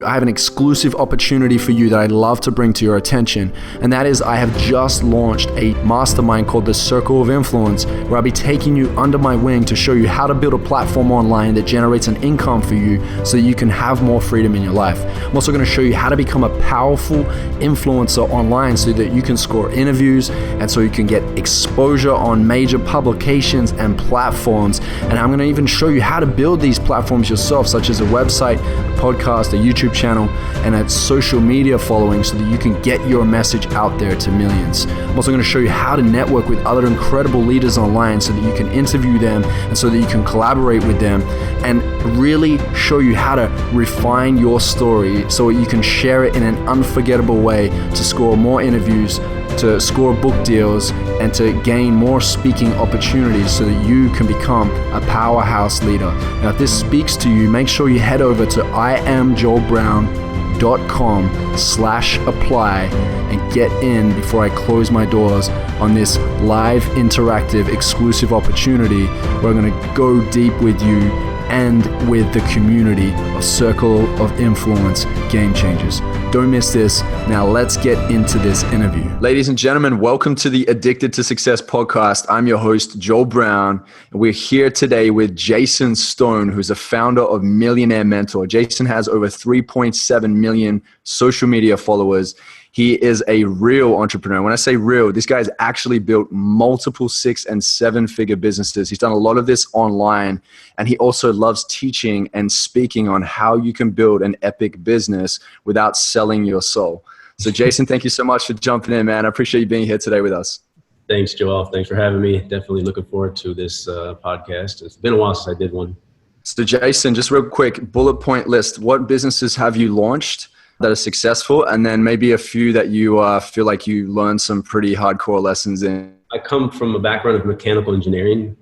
I have an exclusive opportunity for you that I'd love to bring to your attention, and that is I have just launched a mastermind called the Circle of Influence, where I'll be taking you under my wing to show you how to build a platform online that generates an income for you so that you can have more freedom in your life. I'm also going to show you how to become a powerful influencer online so that you can score interviews and so you can get exposure on major publications and platforms. And I'm going to even show you how to build these platforms yourself, such as a website, a podcast, a YouTube channel, and a social media following so that you can get your message out there to millions. I'm also going to show you how to network with other incredible leaders online so that you can interview them and so that you can collaborate with them, and really show you how to refine your story so that you can share it in an unforgettable way to score more interviews, to score book deals, and to gain more speaking opportunities so that you can become a powerhouse leader. Now, if this speaks to you, make sure you head over to iamjoelbrown.com/apply and get in before I close my doors on this live, interactive, exclusive opportunity where I'm going to go deep with you and with the community of Circle of Influence Game Changers. Don't miss this. Now let's get into this interview. Ladies and gentlemen, welcome to the Addicted to Success podcast. I'm your host, Joel Brown, and we're here today with Jason Stone, who's the founder of Millionaire Mentor. Jason has over 3.7 million social media followers. He is a real entrepreneur. When I say real, this guy's actually built multiple 6- and 7-figure businesses. He's done a lot of this online, and he also loves teaching and speaking on how you can build an epic business without selling your soul. So Jason, thank you so much for jumping in, man. I appreciate you being here today with us. Thanks, Joel. Thanks for having me. Definitely looking forward to this podcast. It's been a while since I did one. So Jason, just real quick, bullet point list. What businesses have you launched that are successful, and then maybe a few that you feel like you learned some pretty hardcore lessons in? I come from a background of mechanical engineering.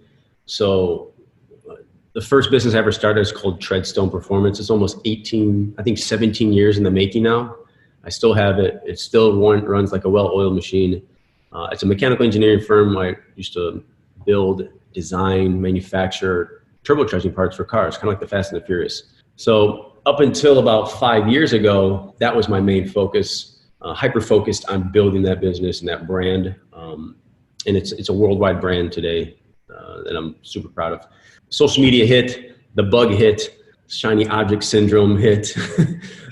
So the first business I ever started is called Treadstone Performance. It's almost 17 years in the making now. I still have it. It still runs like a well-oiled machine. It's a mechanical engineering firm. I used to build, design, manufacture turbocharging parts for cars, kind of like the Fast and the Furious. So up until about 5 years ago, that was my main focus, hyper-focused on building that business and that brand. And it's a worldwide brand today that I'm super proud of. Social media hit, the bug hit, shiny object syndrome hit.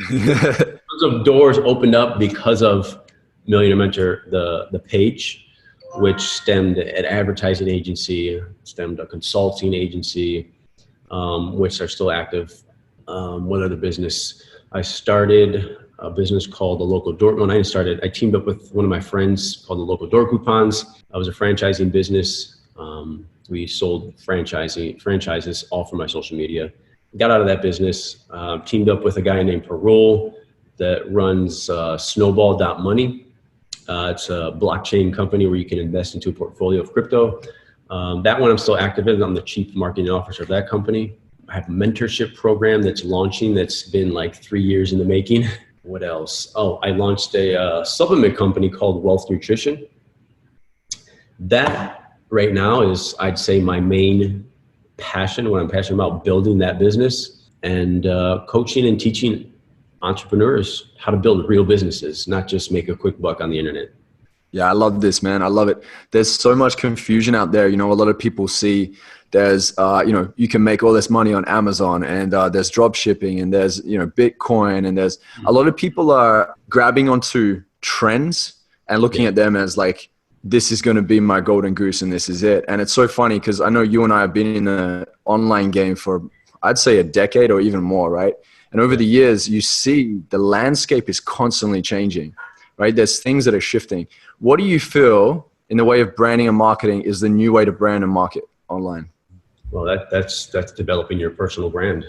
Tons of doors opened up because of Millionaire Mentor, the page, which stemmed an advertising agency, stemmed a consulting agency, which are still active. What other business? I started a business called the Local Door. When I teamed up with one of my friends called the Local Door Coupons. I was a franchising business. We sold franchises all from my social media. Got out of that business, teamed up with a guy named Parole that runs Snowball.money. It's a blockchain company where you can invest into a portfolio of crypto. That one I'm still active in. I'm the chief marketing officer of that company. I have a mentorship program that's launching that's been like 3 years in the making. What else? Oh, I launched a supplement company called Wealth Nutrition. That right now is, I'd say, my main passion, what I'm passionate about, building that business and coaching and teaching entrepreneurs how to build real businesses, not just make a quick buck on the internet. Yeah, I love this, man. I love it. There's so much confusion out there. You know, a lot of people see there's, you can make all this money on Amazon, and there's drop shipping, and there's, Bitcoin, and there's a lot of people are grabbing onto trends and looking at them as like, this is going to be my golden goose and this is it. And it's so funny because I know you and I have been in the online game for, I'd say, a decade or even more, right? And over the years, you see the landscape is constantly changing, right? There's things that are shifting. What do you feel in the way of branding and marketing is the new way to brand and market online? Well, that's developing your personal brand.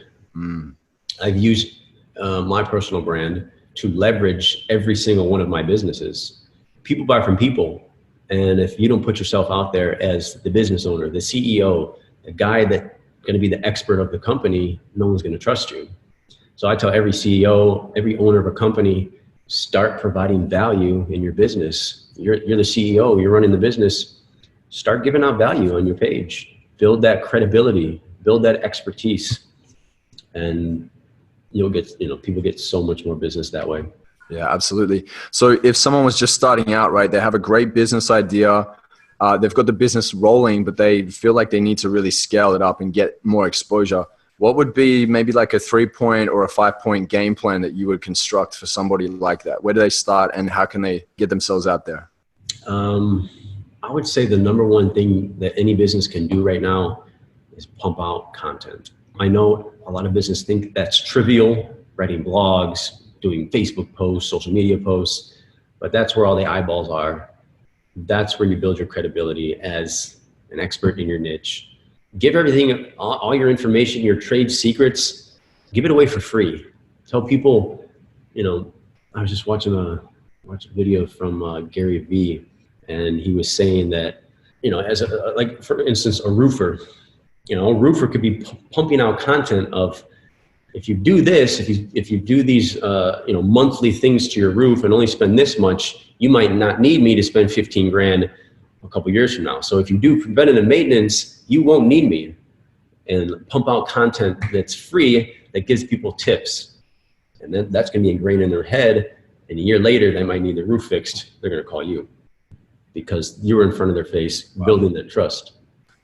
I've used my personal brand to leverage every single one of my businesses. People buy from people. And if you don't put yourself out there as the business owner, the CEO, the guy that's going to be the expert of the company, no one's going to trust you. So I tell every CEO, every owner of a company, start providing value in your business. You're the CEO, you're running the business. Start giving out value on your page. Build that credibility, build that expertise. And you'll get, people get so much more business that way. Yeah, absolutely. So if someone was just starting out, right, they have a great business idea, they've got the business rolling, but they feel like they need to really scale it up and get more exposure. What would be maybe like a 3-point or a 5-point game plan that you would construct for somebody like that? Where do they start and how can they get themselves out there? I would say the number one thing that any business can do right now is pump out content. I know a lot of business think that's trivial, writing blogs, doing Facebook posts, social media posts, but that's where all the eyeballs are. That's where you build your credibility as an expert in your niche. Give everything, all your information, your trade secrets, give it away for free. Tell people, I was just watching a video from Gary Vee, and he was saying that, as like for instance, a roofer could be pumping out content of, if you do this, if you do these, monthly things to your roof and only spend this much, you might not need me to spend 15 grand a couple years from now. So if you do preventative maintenance, you won't need me. And pump out content that's free, that gives people tips. And then that's going to be ingrained in their head. And a year later, they might need the roof fixed. They're going to call you because you were in front of their face, building that trust.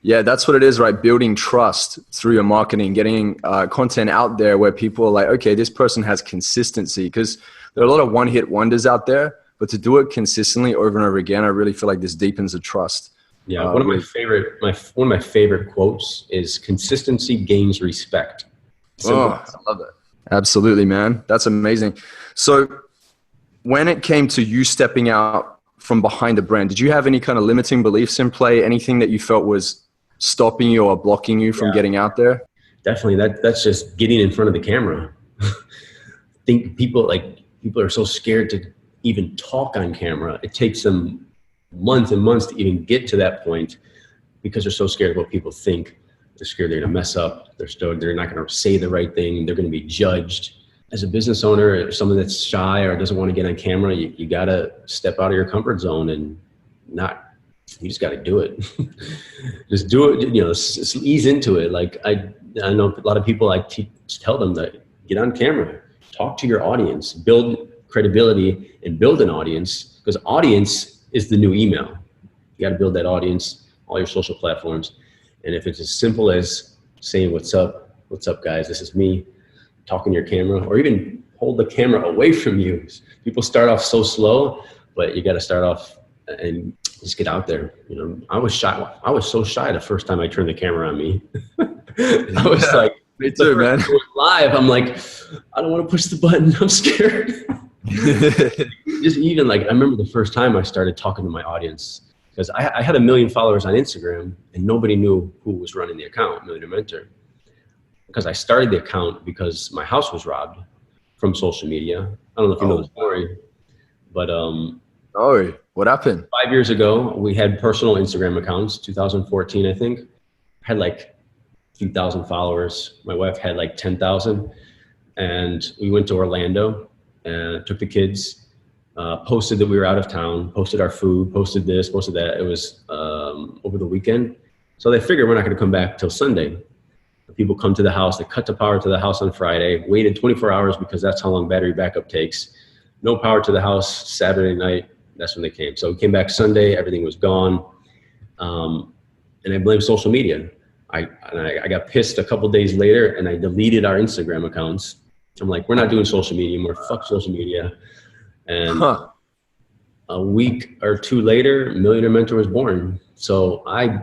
Yeah, that's what it is, right? Building trust through your marketing, getting content out there where people are like, okay, this person has consistency, because there are a lot of one-hit wonders out there, but to do it consistently over and over again, I really feel like this deepens the trust. Yeah, one of my favorite quotes is consistency gains respect. Simple. Oh, I love that. Absolutely, man. That's amazing. So when it came to you stepping out from behind the brand, did you have any kind of limiting beliefs in play? Anything that you felt was stopping you or blocking you from getting out there? Definitely. That's just getting in front of the camera. People are so scared to even talk on camera. It takes them months and months to even get to that point because they're so scared of what people think. They're scared they're going to mess up. They're not going to say the right thing. They're going to be judged. As a business owner, or someone that's shy or doesn't want to get on camera, you got to step out of your comfort zone and you just got to do it. Just do it, just ease into it. Like I know a lot of people, tell them that get on camera, talk to your audience, build credibility and build an audience, because audience is the new email. You got to build that audience, all your social platforms. And if it's as simple as saying, what's up guys, this is me, talking to your camera, or even hold the camera away from you. People start off so slow, but you got to start off and just get out there. I was shy. I was so shy the first time I turned the camera on me. I was like, me too, man. Live. I'm like, I don't want to push the button. I'm scared. Just even I remember the first time I started talking to my audience, because I had 1 million followers on Instagram and nobody knew who was running the account, Millionaire Mentor. Because I started the account because my house was robbed from social media. I don't know if you know the story, but oh, what happened? 5 years ago, we had personal Instagram accounts. 2014, I think. I had a few thousand followers. My wife had 10,000, and we went to Orlando and took the kids. Posted that we were out of town. Posted our food. Posted this. Posted that. It was over the weekend, so they figured we're not going to come back till Sunday. People come to the house, they cut the power to the house on Friday, waited 24 hours because that's how long battery backup takes. No power to the house Saturday night, that's when they came. So we came back Sunday, everything was gone. And I blame social media. I got pissed a couple days later and I deleted our Instagram accounts. I'm like, we're not doing social media anymore, fuck social media. And a week or two later, Millionaire Mentor was born. So I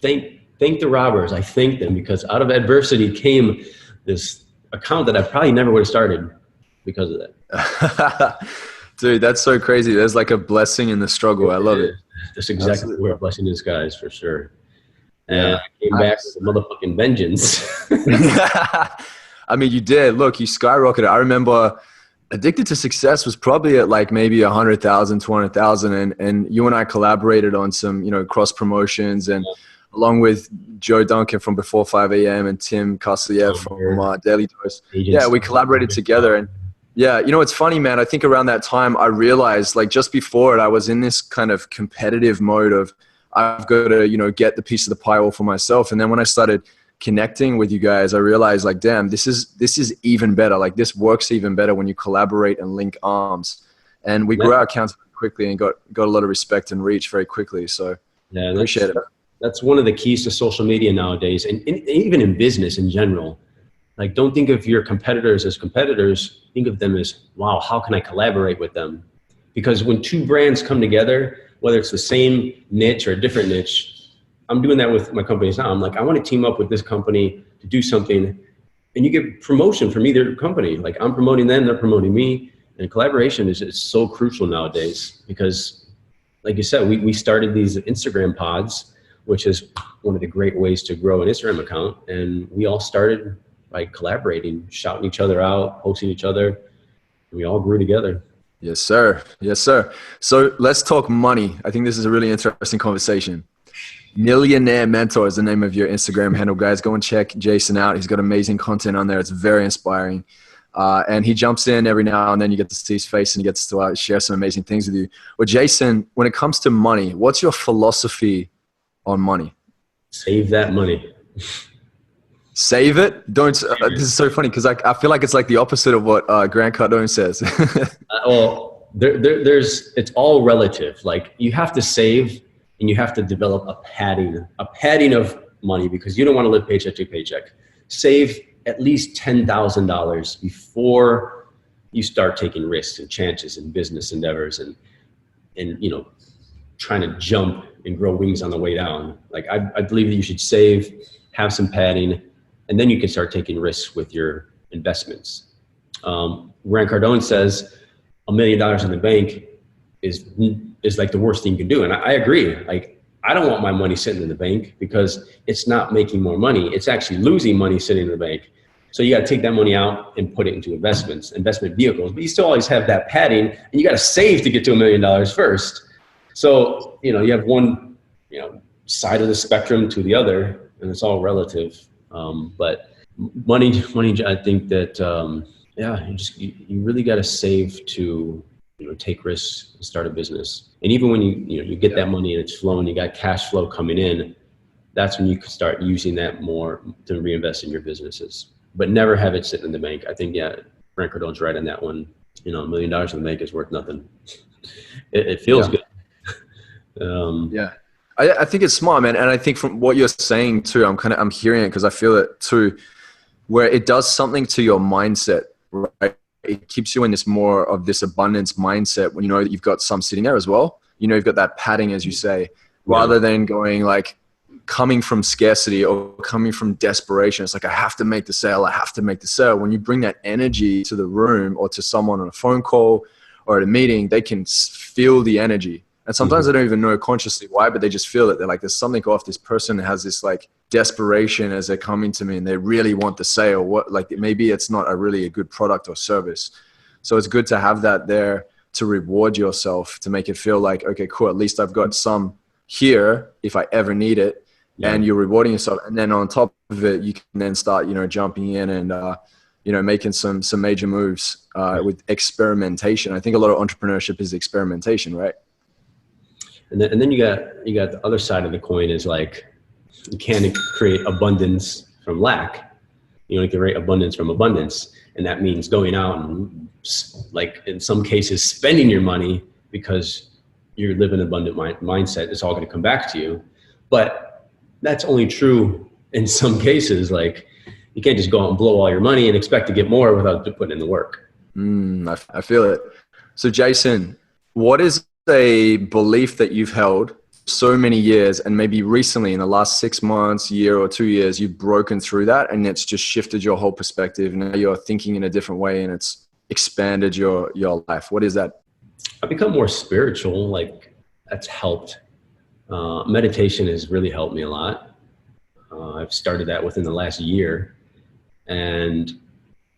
thank the robbers. I thank them, because out of adversity came this account that I probably never would have started because of that. Dude, that's so crazy. There's a blessing in the struggle. I love it. That's exactly where a blessing in disguise, for sure. And I came back with a motherfucking vengeance. I mean, you did. Look, you skyrocketed. I remember Addicted to Success was probably at maybe 100,000, 200,000. And you and I collaborated on some, cross promotions, and along with Joe Duncan from Before 5 a.m. and Tim Cosliev from Daily Dose. Yeah, we collaborated together. And yeah, it's funny, man. I think around that time I realized, just before it, I was in this kind of competitive mode of I've got to, get the piece of the pie all for myself. And then when I started connecting with you guys, I realized like, damn, this is even better. Like this works even better when you collaborate and link arms. And we grew our accounts quickly and got a lot of respect and reach very quickly. So yeah, appreciate it. That's one of the keys to social media nowadays, and even in business in general. Like, don't think of your competitors as competitors. Think of them as, wow, how can I collaborate with them? Because when two brands come together, whether it's the same niche or a different niche, I'm doing that with my companies now. I'm like, I want to team up with this company to do something, and you get promotion from either company. Like I'm promoting them, they're promoting me, and collaboration is so crucial nowadays because, like you said, we started these Instagram pods, which is one of the great ways to grow an Instagram account, and we all started by collaborating, shouting each other out, posting each other, and we all grew together. Yes, sir. Yes, sir. So let's talk money. I think this is a really interesting conversation. Millionaire Mentor is the name of your Instagram handle, guys. Go and check Jason out. He's got amazing content on there. It's very inspiring. And he jumps in every now and then. You get to see his face and he gets to share some amazing things with you. Well, Jason, when it comes to money, what's your philosophy on money? Save that money. Save it? Don't. This is so funny because I feel like it's like the opposite of what Grant Cardone says. Well, it's all relative. Like you have to save and you have to develop a padding of money because you don't want to live paycheck to paycheck. Save at least $10,000 before you start taking risks and chances in business endeavors and trying to jump and grow wings on the way down. Like I believe that you should save, have some padding, and then you can start taking risks with your investments. Grant Cardone says $1 million in the bank is like the worst thing you can do. And I agree. Like, I don't want my money sitting in the bank because it's not making more money. It's actually losing money sitting in the bank. So you got to take that money out and put it into investment vehicles, but you still always have that padding and you got to save to get to $1 million first. So, you have one, side of the spectrum to the other, and it's all relative. But money, I think that, you really got to save to, take risks and start a business. And even when you get that money and it's flowing, you got cash flow coming in, that's when you can start using that more to reinvest in your businesses, but never have it sitting in the bank. I think, Grant Cardone's right on that one. $1 million in the bank is worth nothing. It feels good. I think it's smart, man. And I think from what you're saying too, I'm hearing it because I feel it too, where it does something to your mindset, right? It keeps you in this more of this abundance mindset when you know that you've got some sitting there as well. You've got that padding, as you say, rather than going like coming from scarcity or coming from desperation. It's like, I have to make the sale. I have to make the sale. When you bring that energy to the room or to someone on a phone call or at a meeting, they can feel the energy. And sometimes they don't even know consciously why, but they just feel it. They're like, there's something off. This person has this like desperation as they're coming to me and they really want the sale. Maybe it's not a good product or service. So it's good to have that there to reward yourself, to make it feel like, okay, cool. At least I've got some here if I ever need it. Yeah. And you're rewarding yourself. And then on top of it, you can then start, jumping in and, making some major moves with experimentation. I think a lot of entrepreneurship is experimentation, right? And then you got the other side of the coin is like, you can't create abundance from lack. You can create abundance from abundance. And that means going out and, like in some cases, spending your money because you live in an abundant mindset. It's all going to come back to you. But that's only true in some cases. Like, you can't just go out and blow all your money and expect to get more without putting in the work. I feel it. So Jason, what is a belief that you've held so many years and maybe recently in the last 6 months, year or 2 years, you've broken through that and it's just shifted your whole perspective? Now you're thinking in a different way and it's expanded your life. What is that? I've become more spiritual. Like, that's helped. Meditation has really helped me a lot. I've started that within the last year, and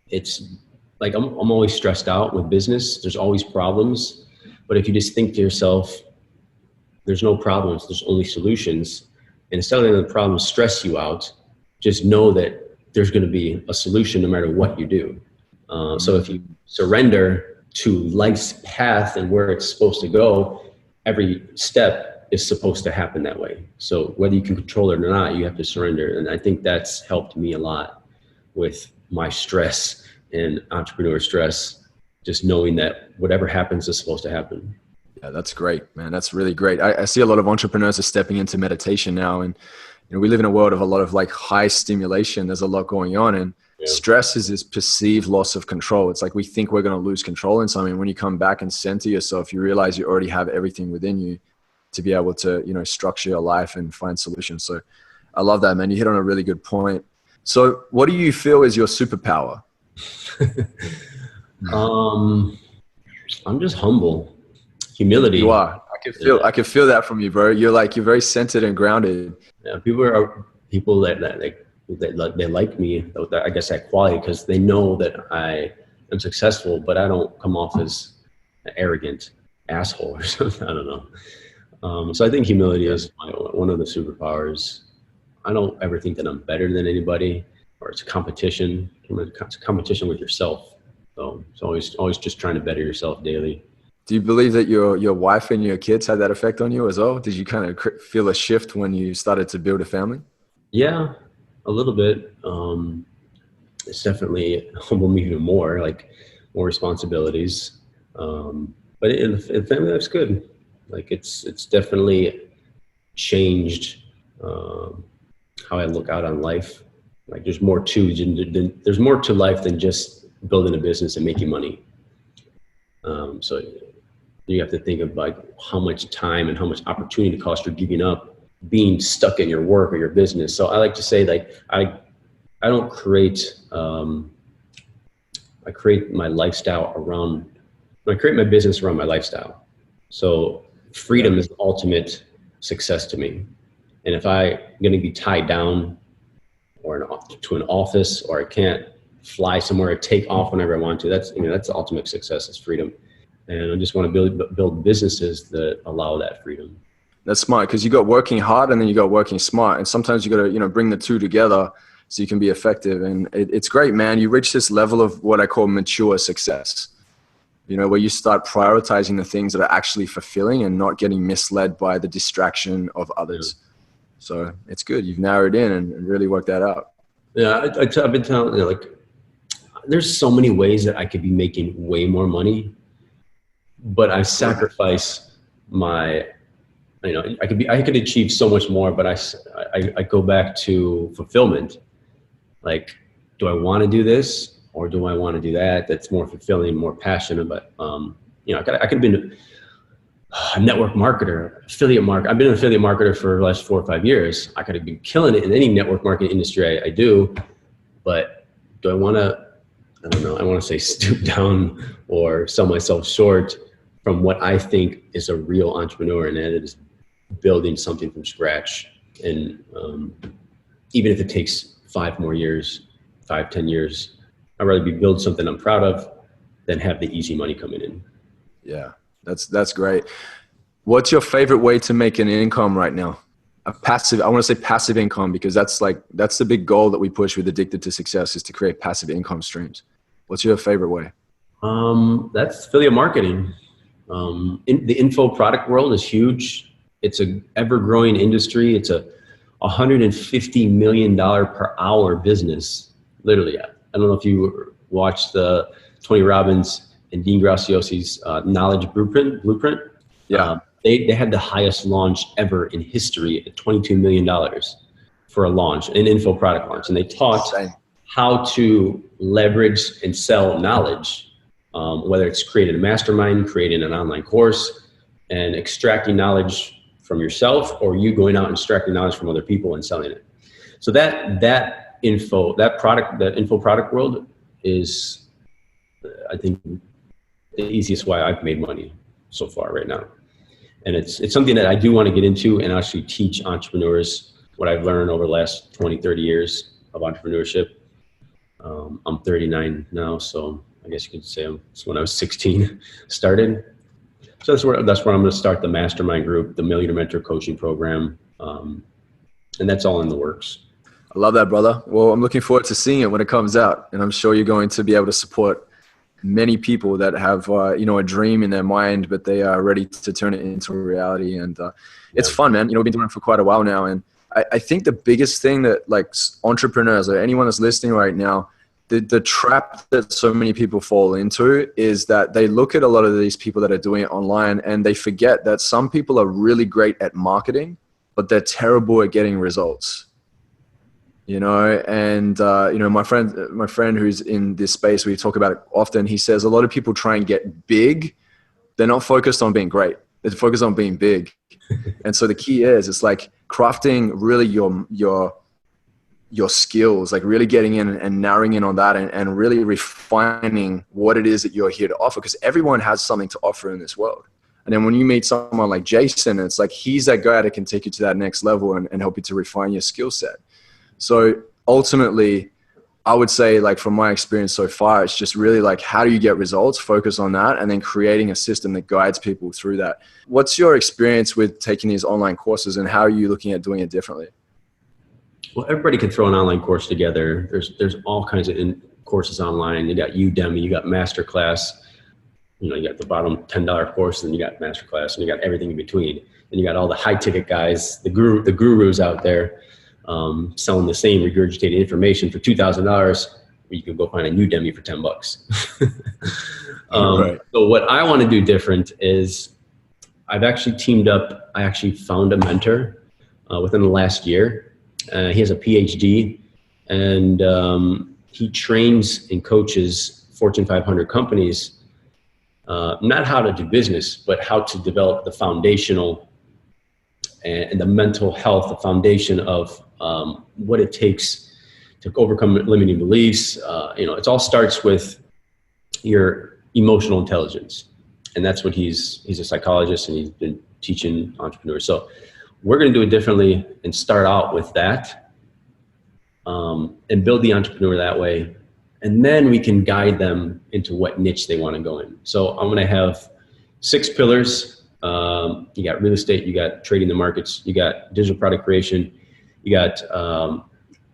it's like, I'm always stressed out with business. There's always problems. But if you just think to yourself, there's no problems, there's only solutions. And instead of letting the problems stress you out, just know that there's going to be a solution no matter what you do. So if you surrender to life's path and where it's supposed to go, every step is supposed to happen that way. So whether you can control it or not, you have to surrender. And I think that's helped me a lot with my stress and entrepreneur stress, just knowing that whatever happens is supposed to happen. Yeah, that's great, man. That's really great. I see a lot of entrepreneurs are stepping into meditation now, and we live in a world of a lot of like high stimulation. There's a lot going on, and stress is this perceived loss of control. It's like we think we're going to lose control in something. When you come back and center yourself, you realize you already have everything within you to be able to, structure your life and find solutions. So I love that, man. You hit on a really good point. So what do you feel is your superpower? I'm just humble. Humility. You are. I can feel that from you, bro. You're very centered and grounded. Yeah, people that they like me. I guess that quality, because they know that I am successful, but I don't come off as an arrogant asshole or something. I don't know. So I think humility is one of the superpowers. I don't ever think that I'm better than anybody, or it's a competition. It's a competition with yourself. So it's always just trying to better yourself daily. Do you believe that your wife and your kids had that effect on you as well? Did you kind of feel a shift when you started to build a family? Yeah, a little bit. It's definitely humbled me even more, like more responsibilities. But in family life's good. Like it's definitely changed how I look out on life. Like there's more to life than just building a business and making money. So you have to think of like how much time and how much opportunity cost you're giving up being stuck in your work or your business. So I like to say, like, I don't create, I create my lifestyle around, I create my business around my lifestyle. So freedom is the ultimate success to me. And if I'm going to be tied down to an office, or I can't fly somewhere or take off whenever I want to, that's the ultimate success, is freedom. And I just want to build businesses that allow that freedom. That's smart, because you got working hard and then you got working smart. And sometimes you got to, bring the two together so you can be effective. And it's great, man. You reach this level of what I call mature success, where you start prioritizing the things that are actually fulfilling and not getting misled by the distraction of others. Yeah. So it's good. You've narrowed in and really worked that out. Yeah. I've been telling, there's so many ways that I could be making way more money, but I sacrifice my, I could achieve so much more, but I go back to fulfillment. Like, do I want to do this or do I want to do that? That's more fulfilling, more passionate. But, I could have been a network marketer, affiliate marketer. I've been an affiliate marketer for the last 4 or 5 years. I could have been killing it in any network marketing industry I do, but do I want to, I don't know, I want to say stoop down or sell myself short from what I think is a real entrepreneur, and that is building something from scratch. And even if it takes 5 more years, 5, 10 years, I'd rather build something I'm proud of than have the easy money coming in. Yeah, that's great. What's your favorite way to make an income right now? I want to say passive income, because that's the big goal that we push with Addicted to Success, is to create passive income streams. What's your favorite way? That's affiliate marketing. The info product world is huge. It's an ever-growing industry. It's a $150 million per hour business. Literally, I don't know if you watched the Tony Robbins and Dean Graciosi's Knowledge Blueprint. Yeah, they had the highest launch ever in history at $22 million for a launch, an info product launch, and they taught how to leverage and sell knowledge. Whether it's creating a mastermind, creating an online course, and extracting knowledge from yourself, or you going out and extracting knowledge from other people and selling it. So that info product world is, I think, the easiest way I've made money so far right now. And it's something that I do want to get into and actually teach entrepreneurs what I've learned over the last 20, 30 years of entrepreneurship. I'm 39 now, so I guess you could say it's when I was 16 started. So that's where I'm going to start the mastermind group, the Millionaire Mentor coaching program. And that's all in the works. I love that, brother. Well, I'm looking forward to seeing it when it comes out, and I'm sure you're going to be able to support many people that have, a dream in their mind, but they are ready to turn it into a reality. And it's fun, man. We've been doing it for quite a while now. And I think the biggest thing that like entrepreneurs or anyone that's listening right now, the trap that so many people fall into is that they look at a lot of these people that are doing it online and they forget that some people are really great at marketing, but they're terrible at getting results. And my friend who's in this space, we talk about it often. He says a lot of people try and get big. They're not focused on being great. They're focused on being big. And so the key is, it's like crafting really your skills, like really getting in and narrowing in on that and really refining what it is that you're here to offer, because everyone has something to offer in this world. And then when you meet someone like Jason, it's like he's that guy that can take you to that next level and help you to refine your skill set. So ultimately, I would say, like from my experience so far, it's just really like, how do you get results? Focus on that, and then creating a system that guides people through that. What's your experience with taking these online courses, and how are you looking at doing it differently? Well, everybody can throw an online course together. There's all kinds of courses online. You got Udemy, you got Masterclass. You got the bottom $10 course, and you got Masterclass, and you got everything in between. And you got all the high ticket guys, the gurus out there. Selling the same regurgitated information for $2,000, you can go find a Udemy for $10. Right. So what I want to do different is I've actually teamed up. I actually found a mentor within the last year. He has a PhD, and he trains and coaches Fortune 500 companies, not how to do business, but how to develop the foundational and the mental health, the foundation of what it takes to overcome limiting beliefs. It all starts with your emotional intelligence. And that's what he's a psychologist, and he's been teaching entrepreneurs. So we're going to do it differently and start out with that and build the entrepreneur that way. And then we can guide them into what niche they want to go in. So I'm going to have 6 pillars. You got real estate, you got trading the markets, you got digital product creation, you got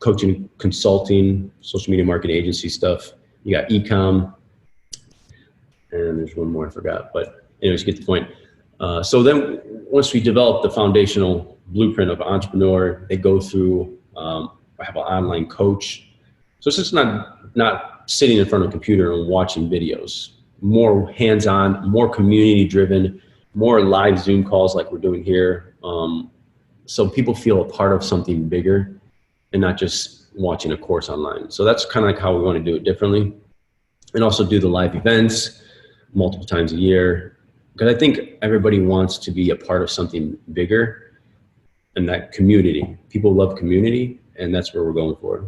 coaching, consulting, social media marketing agency stuff, you got e-com, and there's one more I forgot, but anyways, you get the point. So then once we develop the foundational blueprint of an entrepreneur, they go through, I have an online coach. So it's just not sitting in front of a computer and watching videos, more hands-on, more community driven, more live Zoom calls like we're doing here. So people feel a part of something bigger and not just watching a course online. So that's kind of like how we want to do it differently. And also do the live events multiple times a year, because I think everybody wants to be a part of something bigger, and that community. People love community, and that's where we're going for.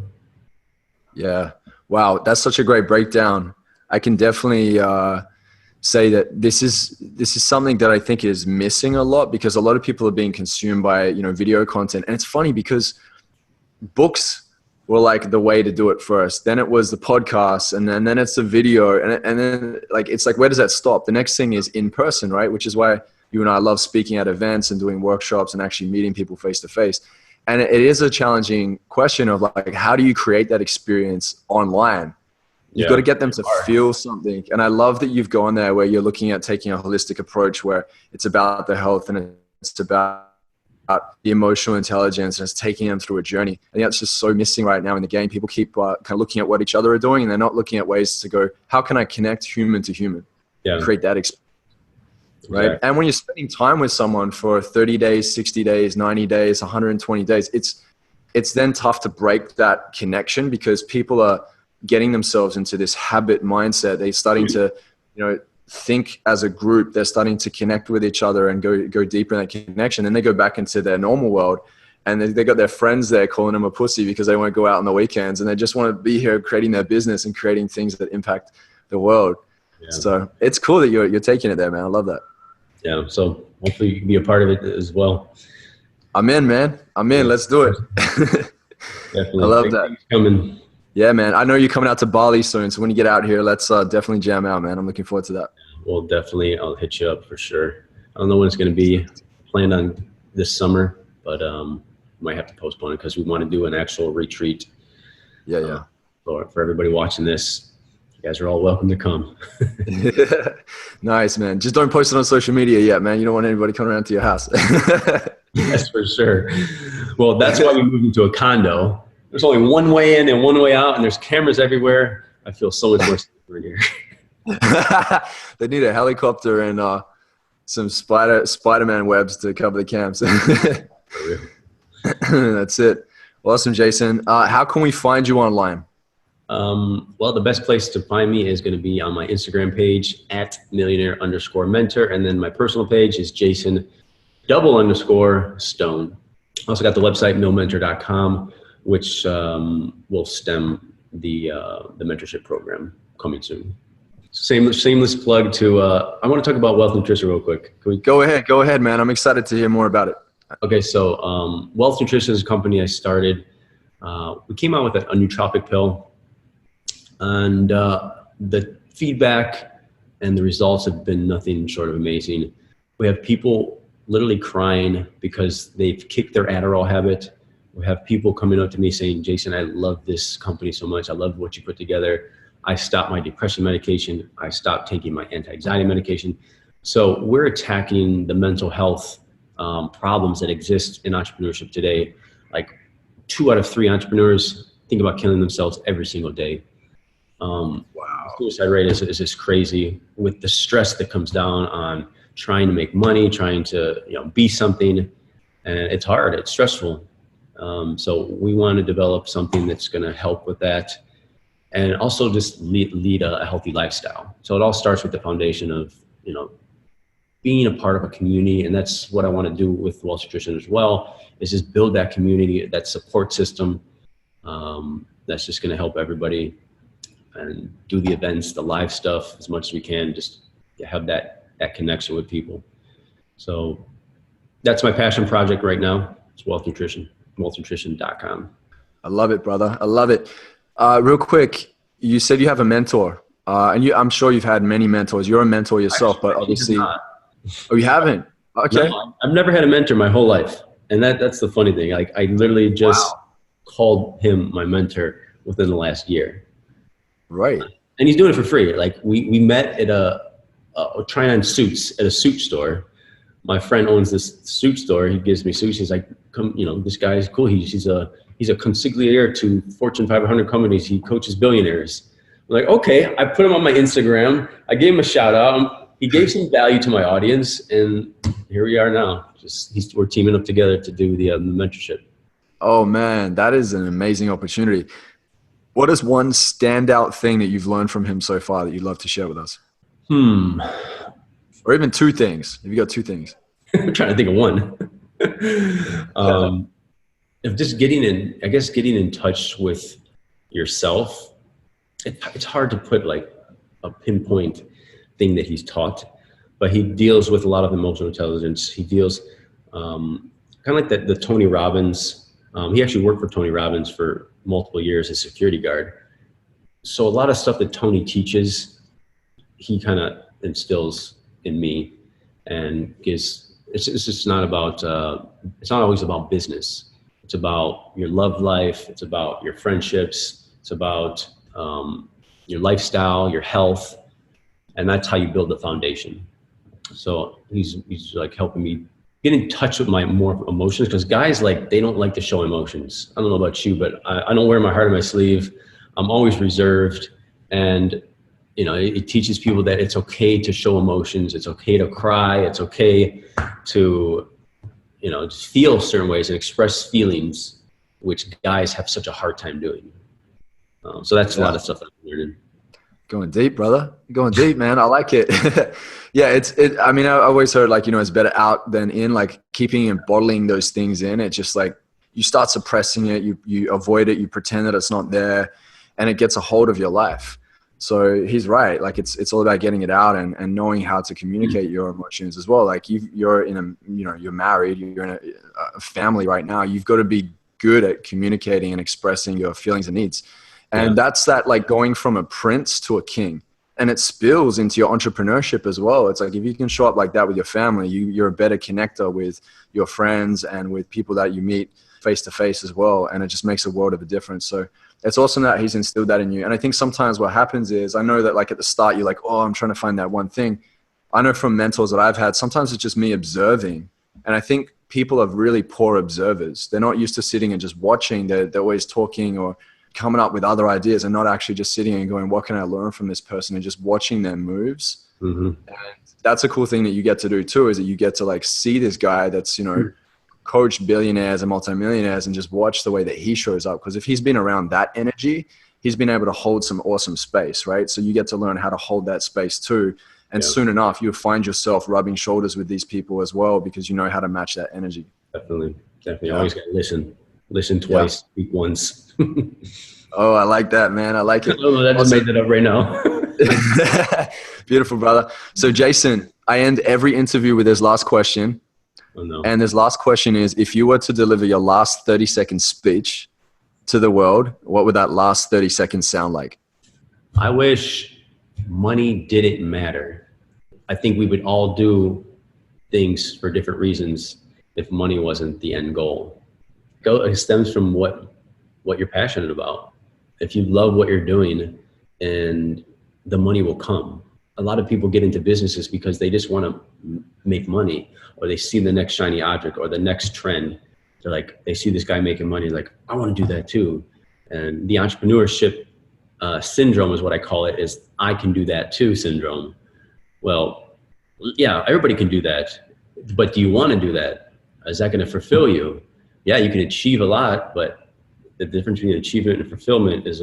Yeah. Wow. That's such a great breakdown. I can definitely say that this is something that I think is missing a lot, because a lot of people are being consumed by, video content. And it's funny because books were like the way to do it first. Then it was the podcast, and then it's the video. And then it's like, where does that stop? The next thing is in person, right? Which is why you and I love speaking at events and doing workshops and actually meeting people face to face. And it is a challenging question of like, how do you create that experience online? You've got to get them to feel something. And I love that you've gone there where you're looking at taking a holistic approach where it's about the health and it's about the emotional intelligence, and it's taking them through a journey. I think that's just so missing right now in the game. People keep kind of looking at what each other are doing, and they're not looking at ways to go, how can I connect human to human? Create that experience. Right. Exactly. And when you're spending time with someone for 30 days, 60 days, 90 days, 120 days, it's then tough to break that connection, because people are getting themselves into this habit mindset. They're starting to, think as a group. They're starting to connect with each other and go deeper in that connection. And they go back into their normal world, and they got their friends there calling them a pussy because they won't go out on the weekends, and they just want to be here creating their business and creating things that impact the world. Yeah. So it's cool that you're taking it there, man. I love that. Yeah. So hopefully you can be a part of it as well. I'm in, man. I'm in. Let's do it. Definitely. I love that. Coming. Yeah, man. I know you're coming out to Bali soon, so when you get out here, let's definitely jam out, man. I'm looking forward to that. Well, definitely. I'll hit you up for sure. I don't know when it's going to be. Planned on this summer, but might have to postpone it because we want to do an actual retreat. Yeah. For everybody watching this, You guys are all welcome to come. Nice, man. Just don't post it on social media yet, man. You don't want anybody coming around to your house. Yes, for sure. Well, that's why we moved into a condo. There's only one way in and one way out, and there's cameras everywhere. I feel so much more safer in here. They need a helicopter and some Spider-Man webs to cover the cams. For real. That's it. Awesome, Jason. How can we find you online? Well, the best place to find me is going to be on my Instagram page at millionaire_mentor. And then my personal page is Jason_Stone. Also got the website millmentor.com, which will stem the mentorship program coming soon. Shameless plug to, I want to talk about Wealth Nutrition real quick. Can we Go ahead, man. I'm excited to hear more about it. Okay, so Wealth Nutrition is a company I started. We came out with a nootropic pill, and the feedback and the results have been nothing short of amazing. We have people literally crying because they've kicked their Adderall habit. We have people coming up to me saying, Jason, I love this company so much. I love what you put together. I stopped my depression medication. I stopped taking my anti-anxiety medication. So we're attacking the mental health problems that exist in entrepreneurship today. Like 2 out of 3 entrepreneurs think about killing themselves every single day. Wow. Suicide rate is just crazy with the stress that comes down on trying to make money, trying to be something, and it's hard. It's stressful. So we want to develop something that's going to help with that, and also just lead a healthy lifestyle. So it all starts with the foundation of being a part of a community, and that's what I want to do with Wealth Nutrition as well. Is just build that community, that support system that's just going to help everybody, and do the events, the live stuff as much as we can, just to have that connection with people. So that's my passion project right now. It's Wealth Nutrition, wealthnutrition.com. I love it, brother. I love it. Real quick, you said you have a mentor, and I'm sure you've had many mentors. You're a mentor yourself, but obviously, oh, you haven't? Okay. No, I've never had a mentor my whole life, and that's the funny thing. Like I literally just called him my mentor within the last year. Right. And he's doing it for free. Like we met at trying on suits at a suit store. My friend owns this suit store. He gives me suits. He's like, come, this guy is cool. He's a consigliere to Fortune 500 companies. He coaches billionaires. I'm like, okay. I put him on my Instagram. I gave him a shout out. He gave some value to my audience, and here we are now. We're teaming up together to do the mentorship. Oh man, that is an amazing opportunity. What is one standout thing that you've learned from him so far that you'd love to share with us? Or even 2 things. Have you got 2 things? I'm trying to think of one. Of just getting in touch with yourself. It's hard to put like a pinpoint thing that he's taught, but he deals with a lot of emotional intelligence. He deals kind of like the Tony Robbins. He actually worked for Tony Robbins for multiple years as security guard. So a lot of stuff that Tony teaches, he kind of instills in me, and it's just not about, it's not always about business. It's about your love life. It's about your friendships. It's about your lifestyle, your health. And that's how you build the foundation. So he's like helping me get in touch with my more emotions, because guys, they don't like to show emotions. I don't know about you, but I don't wear my heart on my sleeve. I'm always reserved, and it teaches people that it's okay to show emotions. It's okay to cry. It's okay to just feel certain ways and express feelings, which guys have such a hard time doing. So that's a lot of stuff I'm learning. Going deep, brother. Going deep, man. I like it. Yeah, I mean, I always heard it's better out than in, like keeping and bottling those things in. It's just like you start suppressing it, you avoid it, you pretend that it's not there, and it gets a hold of your life. So he's right. Like it's all about getting it out and knowing how to communicate your emotions as well. Like you're married, you're in a family right now. You've got to be good at communicating and expressing your feelings and needs. And that's that, like going from a prince to a king, and it spills into your entrepreneurship as well. It's like, if you can show up like that with your family, you're a better connector with your friends and with people that you meet face to face as well. And it just makes a world of a difference. So it's awesome that he's instilled that in you. And I think sometimes what happens is, I know that like at the start, you're like, oh, I'm trying to find that one thing. I know from mentors that I've had, sometimes it's just me observing. And I think people are really poor observers. They're not used to sitting and just watching. They're always talking or coming up with other ideas and not actually just sitting and going, what can I learn from this person, and just watching their moves. And that's a cool thing that you get to do too, is that you get to like see this guy that's, you know, coached billionaires and multimillionaires and just watch the way that he shows up. Because if he's been around that energy, he's been able to hold some awesome space, right? So you get to learn how to hold that space too. And soon enough, you'll find yourself rubbing shoulders with these people as well, because you know how to match that energy. Definitely. Yeah. Always got to listen twice, speak once. Oh, I like that, man. I like it. Oh, that just made that up right now. Beautiful, brother. So Jason, I end every interview with this last question. Oh, no. And this last question is, if you were to deliver your last 30-second speech to the world, what would that last 30 seconds sound like? I wish money didn't matter. I think we would all do things for different reasons if money wasn't the end goal. It stems from what you're passionate about. If you love what you're doing, and the money will come. A lot of people get into businesses because they just want to make money, or they see the next shiny object or the next trend. They're like, they see this guy making money, like, I want to do that too. And the entrepreneurship syndrome is what I call it, is I can do that too syndrome. Well, yeah, everybody can do that, but do you want to do that? Is that going to fulfill you? Yeah, you can achieve a lot, but the difference between achievement and fulfillment is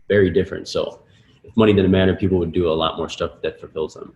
very different. So if money didn't matter, people would do a lot more stuff that fulfills them.